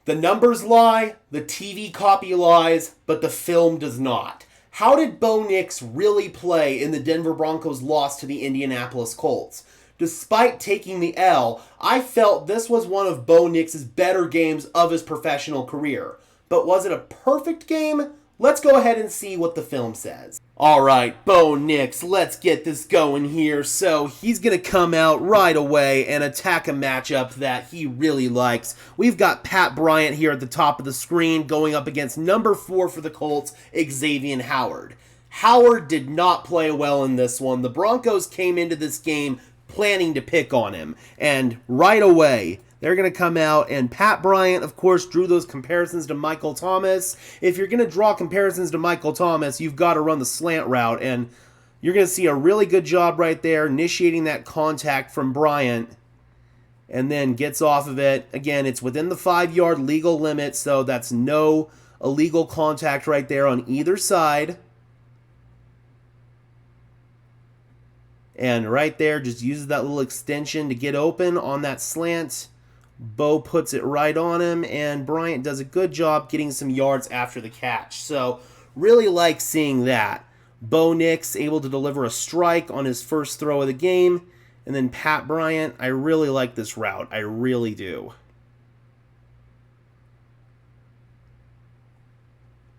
The numbers lie, the TV copy lies, but the film does not. How did Bo Nix really play in the Denver Broncos' loss to the Indianapolis Colts? Despite taking the L, I felt this was one of Bo Nix's better games of his professional career. But was it a perfect game? Let's go ahead and see what the film says. Alright, Bo Nix, let's get this going here. So he's going to come out right away and attack a matchup that he really likes. We've got Pat Bryant here at the top of the screen going up against number 4 for the Colts, Xavier Howard. Howard did not play well in this one. The Broncos came into this game planning to pick on him. And right away, they're going to come out, and Pat Bryant, of course, drew those comparisons to Michael Thomas. If you're going to draw comparisons to Michael Thomas, you've got to run the slant route, and you're going to see a really good job right there, initiating that contact from Bryant, and then gets off of it. Again, it's within the 5-yard legal limit, so that's no illegal contact right there on either side. And right there, just uses that little extension to get open on that slant. Bo puts it right on him, and Bryant does a good job getting some yards after the catch. So, really like seeing that. Bo Nix able to deliver a strike on his first throw of the game. And then Pat Bryant, I really like this route. I really do.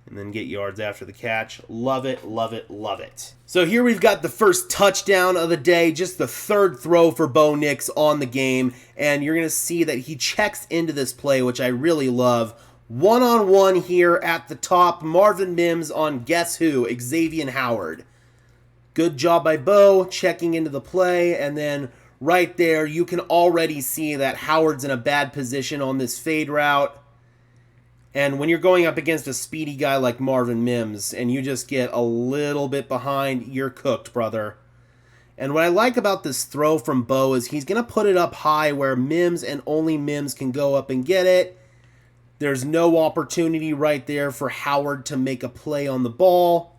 And then get yards after the catch. Love it, love it, love it. So here we've got the first touchdown of the day, just the third throw for Bo Nix on the game, and you're going to see that he checks into this play, which I really love. One-on-one here at the top, Marvin Mims on guess who? Xavier Howard. Good job by Bo, checking into the play, and then right there, you can already see that Howard's in a bad position on this fade route. And when you're going up against a speedy guy like Marvin Mims and you just get a little bit behind, you're cooked, brother. And what I like about this throw from Bo is he's going to put it up high where Mims and only Mims can go up and get it. There's no opportunity right there for Howard to make a play on the ball.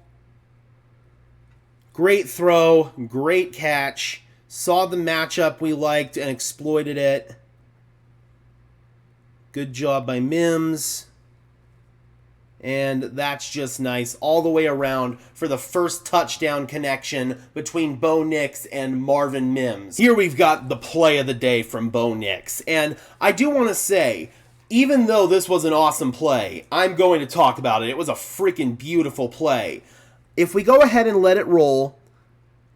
Great throw, great catch. Saw the matchup we liked and exploited it. Good job by Mims. And that's just nice all the way around for the first touchdown connection between Bo Nix and Marvin Mims. Here we've got the play of the day from Bo Nix. And I do want to say, even though this was an awesome play, I'm going to talk about it. It was a freaking beautiful play. If we go ahead and let it roll,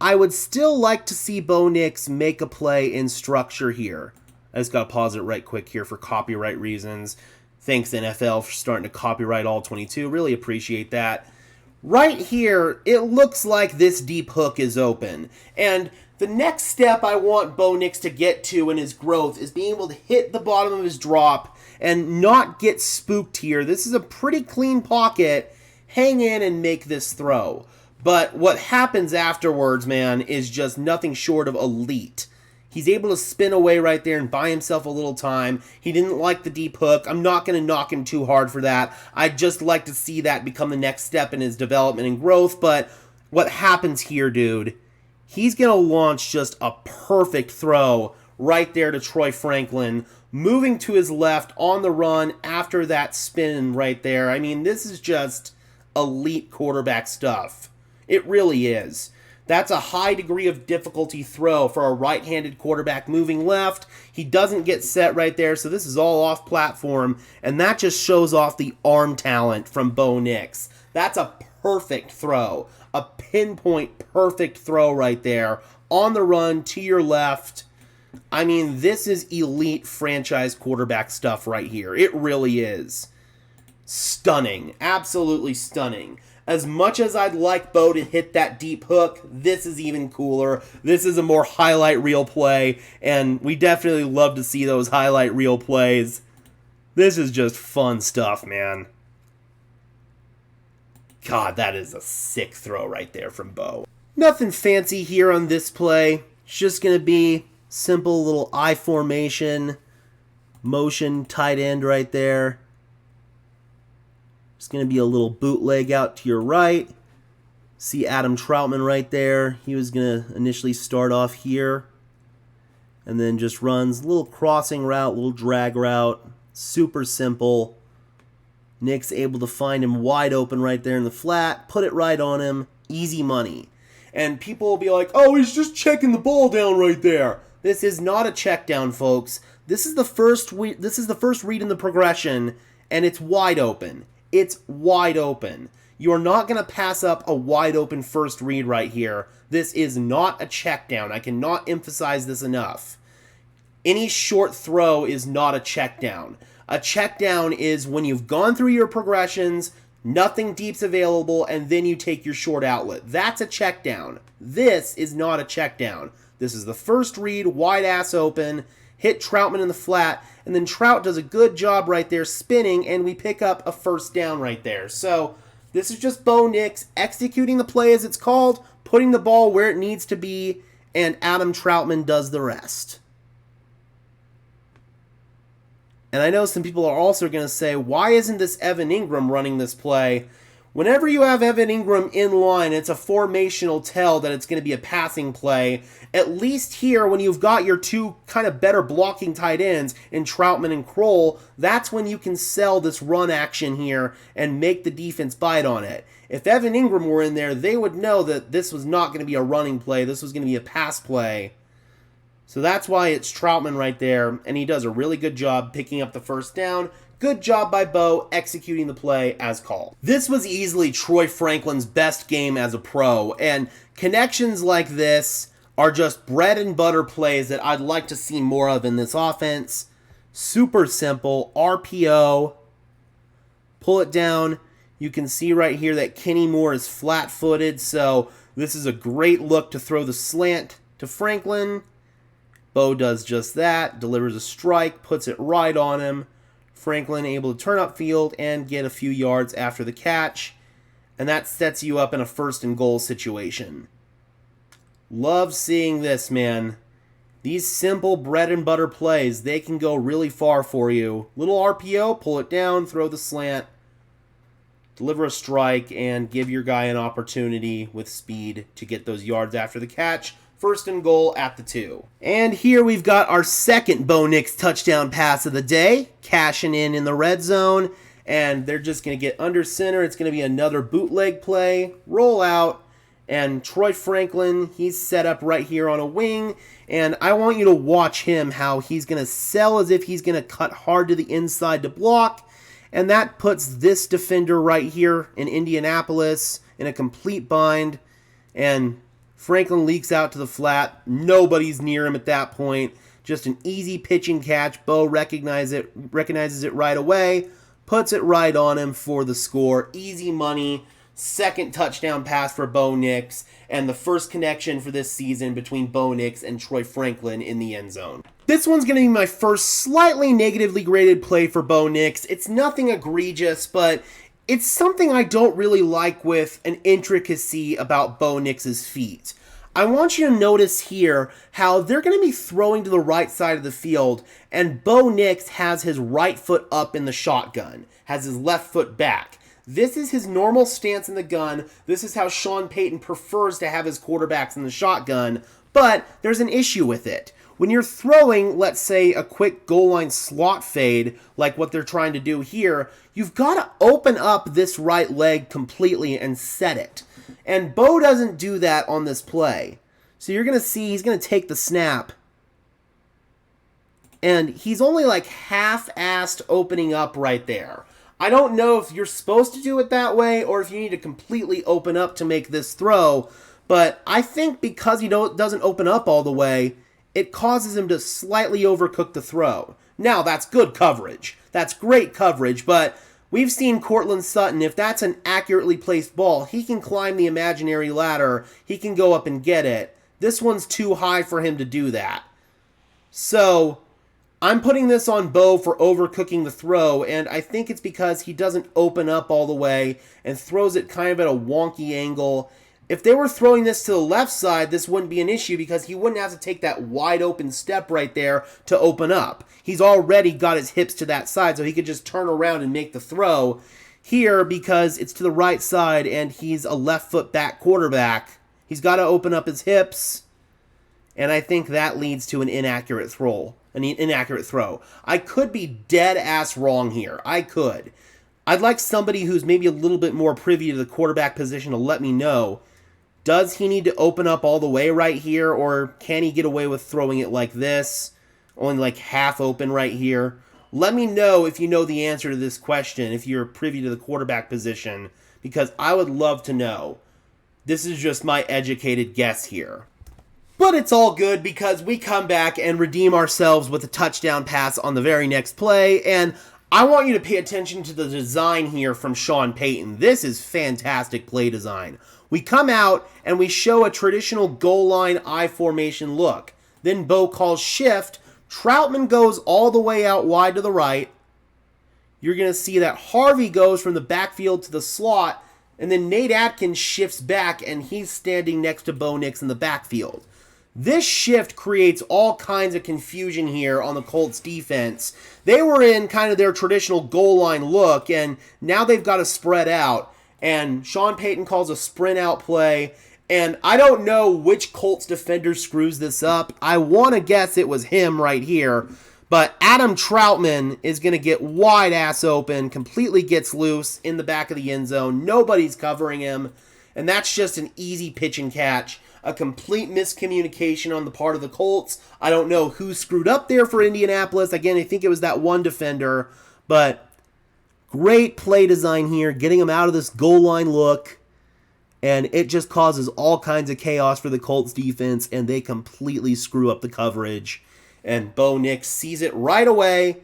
I would still like to see Bo Nix make a play in structure here. I just got to pause it right quick here for copyright reasons. Thanks, NFL, for starting to copyright all 22. Really appreciate that. Right here, it looks like this deep hook is open. And the next step I want Bo Nix to get to in his growth is being able to hit the bottom of his drop and not get spooked here. This is a pretty clean pocket. Hang in and make this throw. But what happens afterwards, man, is just nothing short of elite. He's able to spin away right there and buy himself a little time. He didn't like the deep hook. I'm not going to knock him too hard for that. I'd just like to see that become the next step in his development and growth. But what happens here, dude, he's going to launch just a perfect throw right there to Troy Franklin, moving to his left on the run after that spin right there. I mean, this is just elite quarterback stuff. It really is. That's a high degree of difficulty throw for a right-handed quarterback moving left. He doesn't get set right there, so this is all off platform, and that just shows off the arm talent from Bo Nix. That's a perfect throw, a pinpoint perfect throw right there on the run to your left. I mean, this is elite franchise quarterback stuff right here. It really is. Stunning, absolutely stunning. As much as I'd like Bo to hit that deep hook, this is even cooler. This is a more highlight reel play, and we definitely love to see those highlight reel plays. This is just fun stuff, man. God, that is a sick throw right there from Bo. Nothing fancy here on this play. It's just going to be simple little I formation, motion, tight end right there. It's going to be a little bootleg out to your right. See Adam Troutman right there. He was going to initially start off here. And then just runs a little crossing route, little drag route. Super simple. Nick's able to find him wide open right there in the flat, put it right on him, easy money. And people will be like, oh, he's just checking the ball down right there. This is not a check down, folks. This is the first read in the progression, and it's wide open. It's wide open. You're not going to pass up a wide open first read right here. This is not a check down. I cannot emphasize this enough. Any short throw is not a check down. A check down is when you've gone through your progressions, nothing deep's available, and then you take your short outlet. That's a check down. This is not a check down. This is the first read, wide ass open, hit Troutman in the flat, and then Trout does a good job right there spinning, and we pick up a first down right there. So this is just Bo Nix executing the play as it's called, putting the ball where it needs to be, and Adam Troutman does the rest. And I know some people are also going to say, why isn't this Evan Ingram running this play? Whenever you have Evan Ingram in line, it's a formational tell that it's going to be a passing play. At least here, when you've got your two kind of better blocking tight ends in Troutman and Kroll, that's when you can sell this run action here and make the defense bite on it. If Evan Ingram were in there, they would know that this was not going to be a running play. This was going to be a pass play. So that's why it's Troutman right there, and he does a really good job picking up the first down. Good job by Bo executing the play as called. This was easily Troy Franklin's best game as a pro, and connections like this are just bread and butter plays that I'd like to see more of in this offense. Super simple, RPO, pull it down. You can see right here that Kenny Moore is flat-footed, so this is a great look to throw the slant to Franklin. Bo does just that, delivers a strike, puts it right on him. Franklin able to turn upfield and get a few yards after the catch, and that sets you up in a first and goal situation. Love seeing this, man. These simple bread and butter plays, they can go really far for you. Little RPO, pull it down, throw the slant, deliver a strike, and give your guy an opportunity with speed to get those yards after the catch. First and goal at the 2. And here we've got our second Bo Nix touchdown pass of the day, cashing in the red zone, and they're just going to get under center. It's going to be another bootleg play, roll out, and Troy Franklin, he's set up right here on a wing, and I want you to watch him, how he's going to sell as if he's going to cut hard to the inside to block, and that puts this defender right here in Indianapolis in a complete bind, and Franklin leaks out to the flat. Nobody's near him at that point. Just an easy pitch and catch. Bo recognizes it right away, puts it right on him for the score. Easy money. Second touchdown pass for Bo Nix, and the first connection for this season between Bo Nix and Troy Franklin in the end zone. This one's going to be my first slightly negatively graded play for Bo Nix. It's nothing egregious, but it's something I don't really like with an intricacy about Bo Nix's feet. I want you to notice here how they're going to be throwing to the right side of the field, and Bo Nix has his right foot up in the shotgun, has his left foot back. This is his normal stance in the gun. This is how Sean Payton prefers to have his quarterbacks in the shotgun, but there's an issue with it. When you're throwing, let's say, a quick goal line slot fade, like what they're trying to do here, you've got to open up this right leg completely and set it. And Bo doesn't do that on this play. So you're going to see he's going to take the snap, and he's only like half-assed opening up right there. I don't know if you're supposed to do it that way or if you need to completely open up to make this throw, but I think because he doesn't open up all the way, it causes him to slightly overcook the throw. Now, that's good coverage. That's great coverage, but we've seen Courtland Sutton, if that's an accurately placed ball, he can climb the imaginary ladder. He can go up and get it. This one's too high for him to do that. So I'm putting this on Bo for overcooking the throw, and I think it's because he doesn't open up all the way and throws it kind of at a wonky angle. If they were throwing this to the left side, this wouldn't be an issue because he wouldn't have to take that wide open step right there to open up. He's already got his hips to that side, so he could just turn around and make the throw. Here, because it's to the right side and he's a left foot back quarterback, he's got to open up his hips, and I think that leads to an inaccurate throw. an inaccurate throw. I could be dead ass wrong here. I could. I'd like somebody who's maybe a little bit more privy to the quarterback position to let me know. Does he need to open up all the way right here, or can he get away with throwing it like this? Only like half open right here. Let me know if you know the answer to this question, if you're privy to the quarterback position, because I would love to know. This is just my educated guess here. But it's all good because we come back and redeem ourselves with a touchdown pass on the very next play, and I want you to pay attention to the design here from Sean Payton. This is fantastic play design. We come out and we show a traditional goal line I formation look. Then Bo calls shift. Troutman goes all the way out wide to the right. You're going to see that Harvey goes from the backfield to the slot, and then Nate Atkins shifts back, and he's standing next to Bo Nix in the backfield. This shift creates all kinds of confusion here on the Colts defense. They were in kind of their traditional goal line look, and now they've got to spread out. And Sean Payton calls a sprint out play, and I don't know which Colts defender screws this up. I want to guess it was him right here, but Adam Troutman is going to get wide ass open, completely gets loose in the back of the end zone. Nobody's covering him, and that's just an easy pitch and catch. A complete miscommunication on the part of the Colts. I don't know who screwed up there for Indianapolis. Again, I think it was that one defender, but great play design here, getting him out of this goal line look, and it just causes all kinds of chaos for the Colts defense, and they completely screw up the coverage. And Bo Nix sees it right away,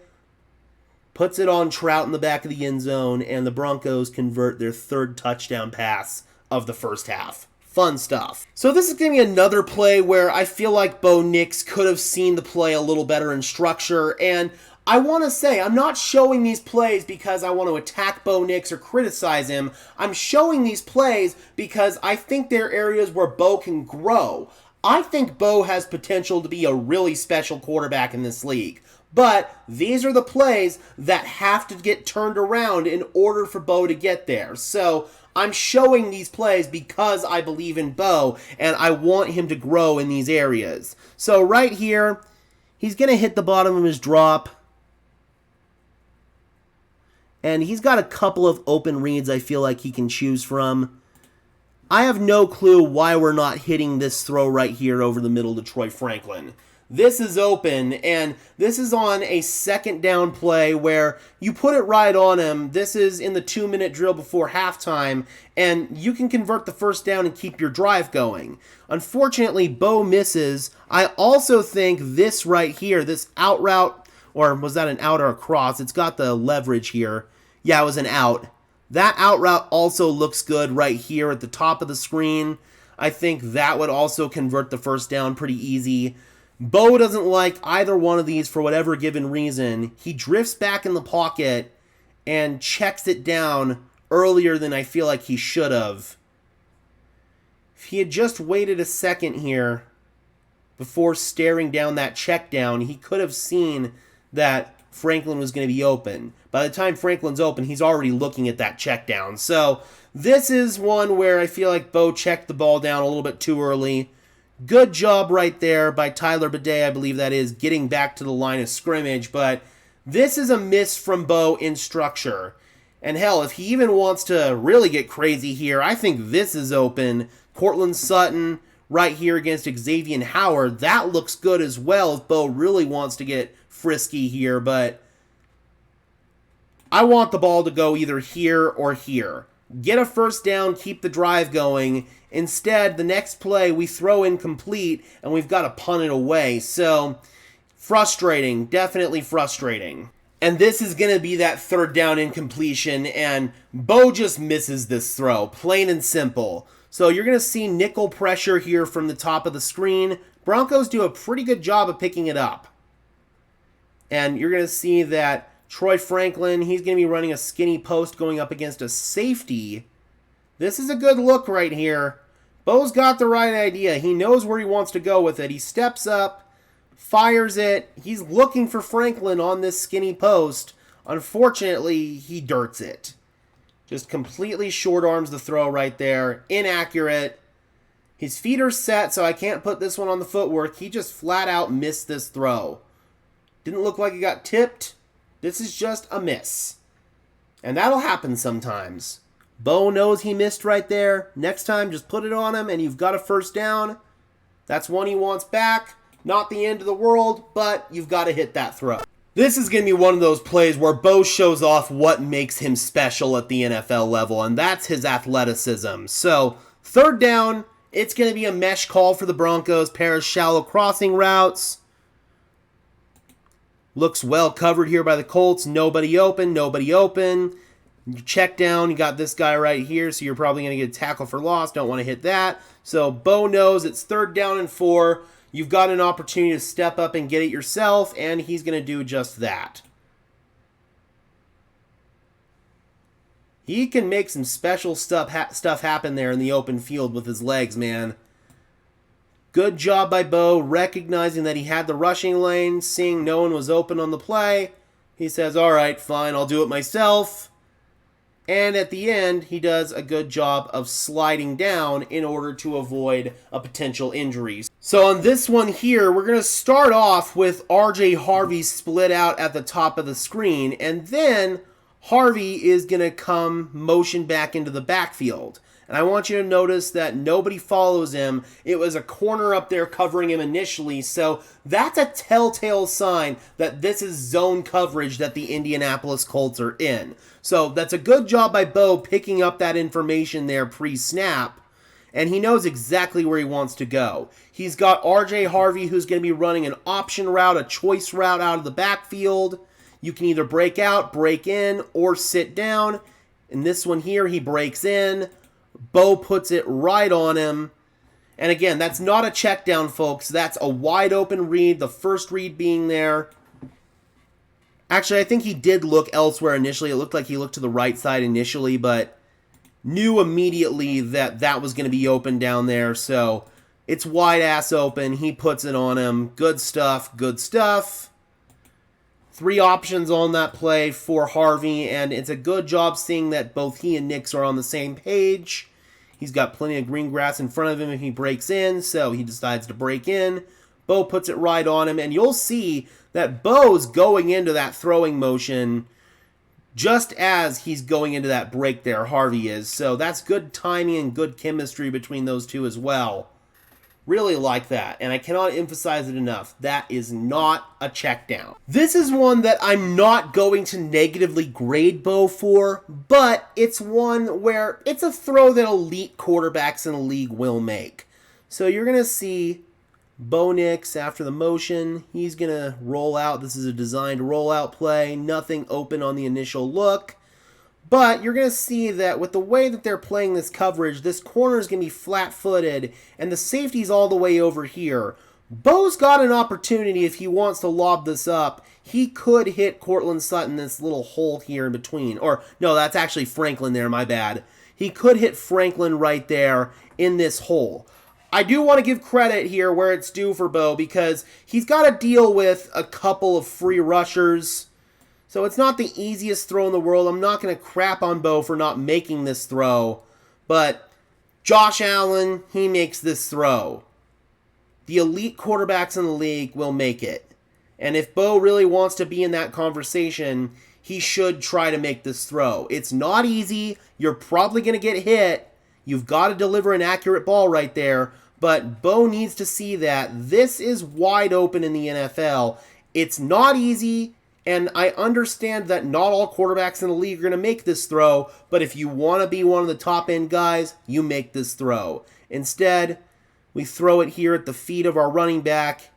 puts it on Trout in the back of the end zone, and the Broncos convert their third touchdown pass of the first half. Fun stuff. So this is going to be another play where I feel like Bo Nix could have seen the play a little better in structure, and I want to say, I'm not showing these plays because I want to attack Bo Nix or criticize him. I'm showing these plays because I think they're areas where Bo can grow. I think Bo has potential to be a really special quarterback in this league. But these are the plays that have to get turned around in order for Bo to get there. So I'm showing these plays because I believe in Bo, and I want him to grow in these areas. So right here, he's going to hit the bottom of his drop. And he's got a couple of open reads I feel like he can choose from. I have no clue why we're not hitting this throw right here over the middle to Troy Franklin. This is open, and this is on a second down play where you put it right on him. This is in the 2-minute drill before halftime, and you can convert the first down and keep your drive going. Unfortunately, Bo misses. I also think this right here, this out route, or was that an out or a cross? It's got the leverage here. Yeah, it was an out. That out route also looks good right here at the top of the screen. I think that would also convert the first down pretty easy. Bo doesn't like either one of these for whatever given reason. He drifts back in the pocket and checks it down earlier than I feel like he should have. If he had just waited a second here before staring down that check down, he could have seen that Franklin was going to be open. By the time Franklin's open, he's already looking at that check down. So this is one where I feel like Bo checked the ball down a little bit too early. Good job right there by Tyler Bidet, I believe that is, getting back to the line of scrimmage. But this is a miss from Bo in structure. And hell, if he even wants to really get crazy here, I think this is open. Cortland Sutton right here against Xavier Howard. That looks good as well if Bo really wants to get frisky here. But I want the ball to go either here or here. Get a first down, keep the drive going. Instead, the next play, we throw incomplete, and we've got to punt it away. So, frustrating. Definitely frustrating. And this is going to be that third down incompletion, and Bo just misses this throw. Plain and simple. So, you're going to see nickel pressure here from the top of the screen. Broncos do a pretty good job of picking it up. And you're going to see that Troy Franklin, he's going to be running a skinny post going up against a safety. This is a good look right here. Bo's got the right idea. He knows where he wants to go with it. He steps up, fires it. He's looking for Franklin on this skinny post. Unfortunately, he dirts it. Just completely short arms the throw right there. Inaccurate. His feet are set, so I can't put this one on the footwork. He just flat out missed this throw. Didn't look like it got tipped. This is just a miss. And that'll happen sometimes. Bo knows he missed right there. Next time, just put it on him and you've got a first down. That's one he wants back. Not the end of the world, but you've got to hit that throw. This is going to be one of those plays where Bo shows off what makes him special at the NFL level, and that's his athleticism. So, third down, it's going to be a mesh call for the Broncos, pair of shallow crossing routes. Looks well covered here by the Colts. Nobody open, nobody open. You check down, you got this guy right here, so you're probably going to get a tackle for loss. Don't want to hit that. So Bo knows it's 3rd down and 4. You've got an opportunity to step up and get it yourself, and he's going to do just that. He can make some special stuff happen there in the open field with his legs, man. Good job by Bo, recognizing that he had the rushing lane, seeing no one was open on the play. He says, all right, fine, I'll do it myself. And at the end, he does a good job of sliding down in order to avoid a potential injury. So on this one here, we're going to start off with RJ Harvey split out at the top of the screen, and then Harvey is going to come motion back into the backfield. And I want you to notice that nobody follows him. It was a corner up there covering him initially, so that's a telltale sign that this is zone coverage that the Indianapolis Colts are in. So that's a good job by Bo picking up that information there pre-snap, and he knows exactly where he wants to go. He's got RJ Harvey, who's going to be running an option route, a choice route out of the backfield. You can either break out, break in, or sit down. In this one here, he breaks in. Bo puts it right on him. And again, that's not a check down, folks. That's a wide open read, the first read being there. Actually, I think he did look elsewhere initially. It looked like he looked to the right side initially, but knew immediately that that was going to be open down there. So it's wide ass open. He puts it on him. Good stuff, good stuff. 3 options on that play for Harvey, and it's a good job seeing that both he and Nix are on the same page. He's got plenty of green grass in front of him if he breaks in, so he decides to break in. Bo puts it right on him, and you'll see that Bo's going into that throwing motion just as he's going into that break there, Harvey is. So that's good timing and good chemistry between those two as well. Really like that, and I cannot emphasize it enough. That is not a check down. This is one that I'm not going to negatively grade Bo for, but it's one where it's a throw that elite quarterbacks in the league will make. So you're going to see Bo Nix after the motion. He's going to roll out. This is a designed rollout play. Nothing open on the initial look. But you're going to see that with the way that they're playing this coverage, this corner is going to be flat-footed, and the safety's all the way over here. Bo's got an opportunity if he wants to lob this up. He could hit Cortland Sutton, this little hole here in between. Or, no, that's actually Franklin there, my bad. He could hit Franklin right there in this hole. I do want to give credit here where it's due for Bo, because he's got to deal with a couple of free rushers. So it's not the easiest throw in the world. I'm not going to crap on Bo for not making this throw. But Josh Allen, he makes this throw. The elite quarterbacks in the league will make it. And if Bo really wants to be in that conversation, he should try to make this throw. It's not easy. You're probably going to get hit. You've got to deliver an accurate ball right there. But Bo needs to see that this is wide open in the NFL. It's not easy. And I understand that not all quarterbacks in the league are going to make this throw, but if you want to be one of the top-end guys, you make this throw. Instead, we throw it here at the feet of our running back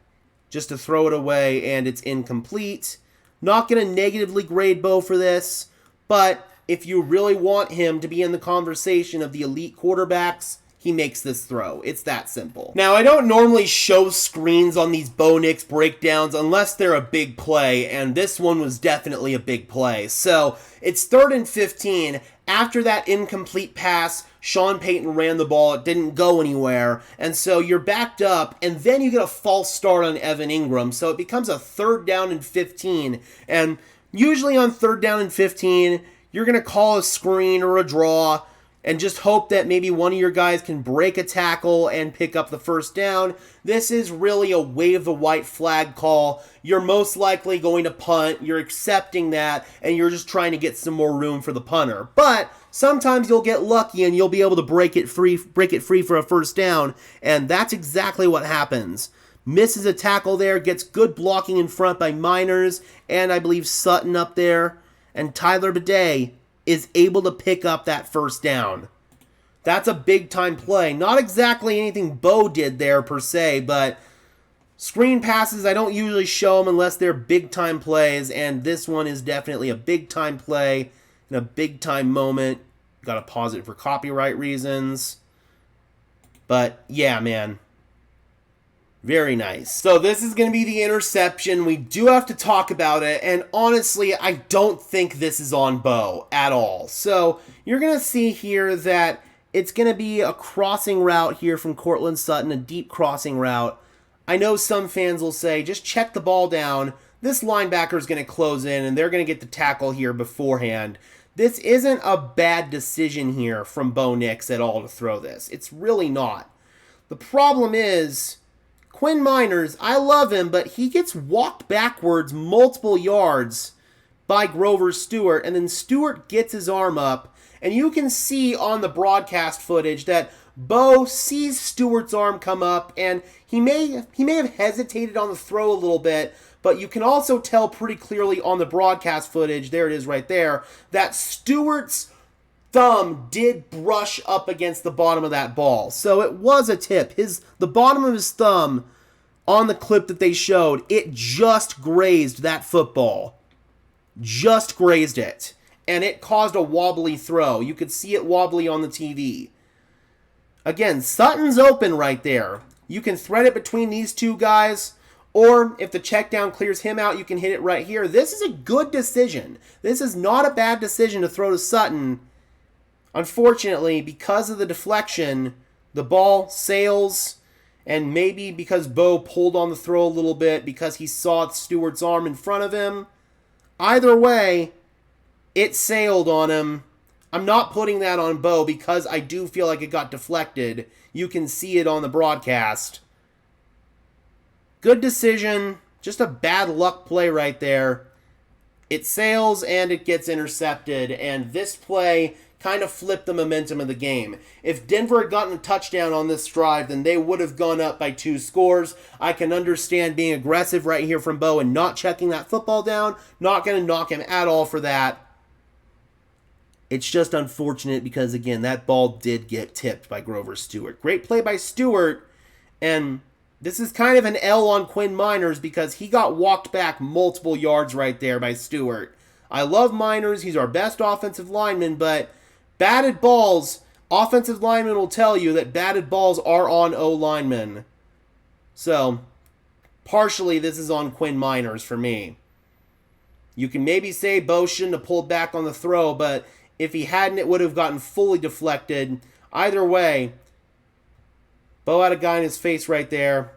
just to throw it away, and it's incomplete. Not going to negatively grade Bo for this, but if you really want him to be in the conversation of the elite quarterbacks, he makes this throw. It's that simple. Now, I don't normally show screens on these Bo Nix breakdowns unless they're a big play, and this one was definitely a big play. So, it's 3rd and 15. After that incomplete pass, Sean Payton ran the ball. It didn't go anywhere, and so you're backed up, and then you get a false start on Evan Ingram, so it becomes a 3rd down and 15. And usually on 3rd down and 15, you're going to call a screen or a draw, and just hope that maybe one of your guys can break a tackle and pick up the first down. This is really a wave the white flag call. You're most likely going to punt. You're accepting that, and you're just trying to get some more room for the punter. But sometimes you'll get lucky and you'll be able to break it free for a first down, and that's exactly what happens. Misses a tackle there, gets good blocking in front by Miners, and I believe Sutton up there, and Tyler Bidet is able to pick up that first down. That's a big-time play. Not exactly anything Bo did there, per se, but screen passes, I don't usually show them unless they're big-time plays, and this one is definitely a big-time play and a big-time moment. Got to pause it for copyright reasons. But, yeah, man. Very nice. So this is going to be the interception. We do have to talk about it, and honestly, I don't think this is on Bo at all. So you're going to see here that it's going to be a crossing route here from Cortland Sutton, a deep crossing route. I know some fans will say, just check the ball down. This linebacker is going to close in, and they're going to get the tackle here beforehand. This isn't a bad decision here from Bo Nix at all to throw this. It's really not. The problem is, Quinn Miners, I love him, but he gets walked backwards multiple yards by Grover Stewart, and then Stewart gets his arm up, and you can see on the broadcast footage that Bo sees Stewart's arm come up, and he may have hesitated on the throw a little bit, but you can also tell pretty clearly on the broadcast footage, there it is right there, that Stewart's thumb did brush up against the bottom of that ball. So it was a tip. The bottom of his thumb on the clip that they showed, it just grazed that football. Just grazed it. And it caused a wobbly throw. You could see it wobbly on the TV. Again, Sutton's open right there. You can thread it between these two guys, or if the check down clears him out, you can hit it right here. This is a good decision. This is not a bad decision to throw to Sutton. Unfortunately, because of the deflection, the ball sails, and maybe because Bo pulled on the throw a little bit because he saw Stewart's arm in front of him. Either way, it sailed on him. I'm not putting that on Bo because I do feel like it got deflected. You can see it on the broadcast. Good decision. Just a bad luck play right there. It sails and it gets intercepted, and this play kind of flipped the momentum of the game. If Denver had gotten a touchdown on this drive, then they would have gone up by 2 scores. I can understand being aggressive right here from Bo and not checking that football down. Not going to knock him at all for that. It's just unfortunate because, again, that ball did get tipped by Grover Stewart. Great play by Stewart, and this is kind of an L on Quinn Miners because he got walked back multiple yards right there by Stewart. I love Miners. He's our best offensive lineman, but batted balls, offensive linemen will tell you that batted balls are on O-linemen. So, partially this is on Quinn Miners for me. You can maybe say Bo shouldn't have pulled back on the throw, but if he hadn't, it would have gotten fully deflected. Either way, Bo had a guy in his face right there,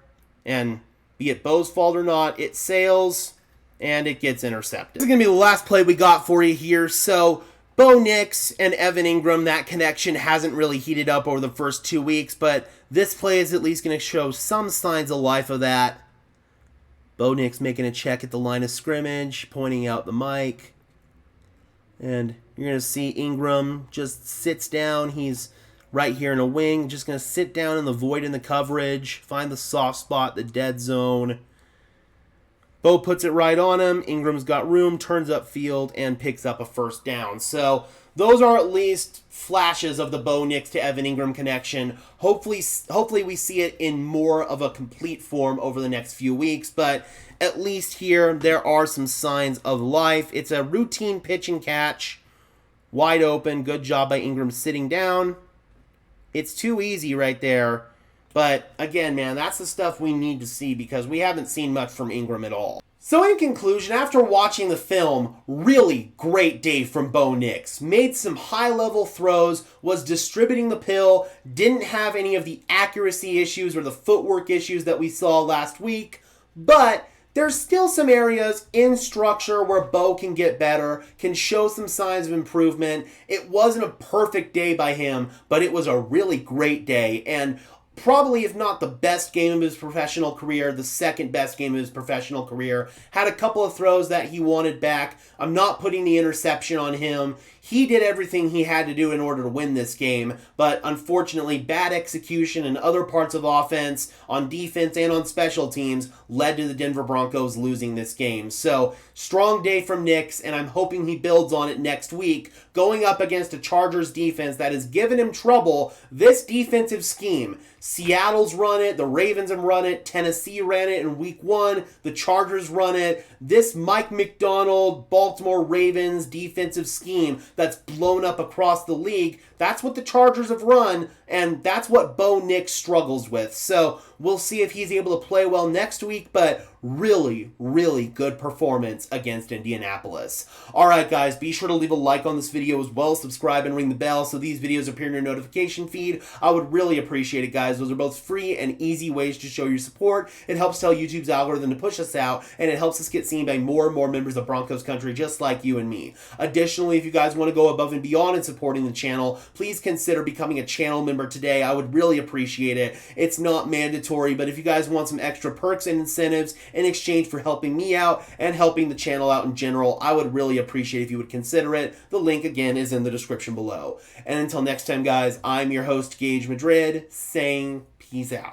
and be it Bo's fault or not, it sails, and it gets intercepted. This is going to be the last play we got for you here. So, Bo Nix and Evan Ingram, that connection hasn't really heated up over the first 2 weeks, but this play is at least going to show some signs of life of that. Bo Nix making a check at the line of scrimmage, pointing out the mic. And you're going to see Ingram just sits down. He's right here in a wing, just going to sit down in the void in the coverage, find the soft spot, the dead zone. Bo puts it right on him. Ingram's got room, turns up field, and picks up a first down. So those are at least flashes of the Bo Nix to Evan Ingram connection. Hopefully we see it in more of a complete form over the next few weeks, but at least here there are some signs of life. It's a routine pitch and catch. Wide open. Good job by Ingram sitting down. It's too easy right there. But, again, man, that's the stuff we need to see because we haven't seen much from Ingram at all. So, in conclusion, after watching the film, really great day from Bo Nix. Made some high-level throws, was distributing the pill, didn't have any of the accuracy issues or the footwork issues that we saw last week, but there's still some areas in structure where Bo can get better, can show some signs of improvement. It wasn't a perfect day by him, but it was a really great day, and probably, if not the best game of his professional career, the second best game of his professional career. Had a couple of throws that he wanted back. I'm not putting the interception on him. He did everything he had to do in order to win this game, but unfortunately, bad execution in other parts of offense, on defense, and on special teams led to the Denver Broncos losing this game. So, strong day from Nix, and I'm hoping he builds on it next week, going up against a Chargers defense that has given him trouble. This defensive scheme, Seattle's run it, the Ravens have run it, Tennessee ran it in week 1, the Chargers run it. This Mike McDonald, Baltimore Ravens defensive scheme that's blown up across the league, that's what the Chargers have run, and that's what Bo Nix struggles with. So we'll see if he's able to play well next week, but really, really good performance against Indianapolis. Alright guys, be sure to leave a like on this video as well, subscribe and ring the bell so these videos appear in your notification feed. I would really appreciate it, guys. Those are both free and easy ways to show your support. It helps tell YouTube's algorithm to push us out, and it helps us get seen by more and more members of Broncos country just like you and me. Additionally, if you guys want to go above and beyond in supporting the channel, please consider becoming a channel member today. I would really appreciate it. It's not mandatory, but if you guys want some extra perks and incentives in exchange for helping me out and helping the channel out in general, I would really appreciate if you would consider it. The link again is in the description below. And until next time, guys, I'm your host, Gage Madrid, saying peace out.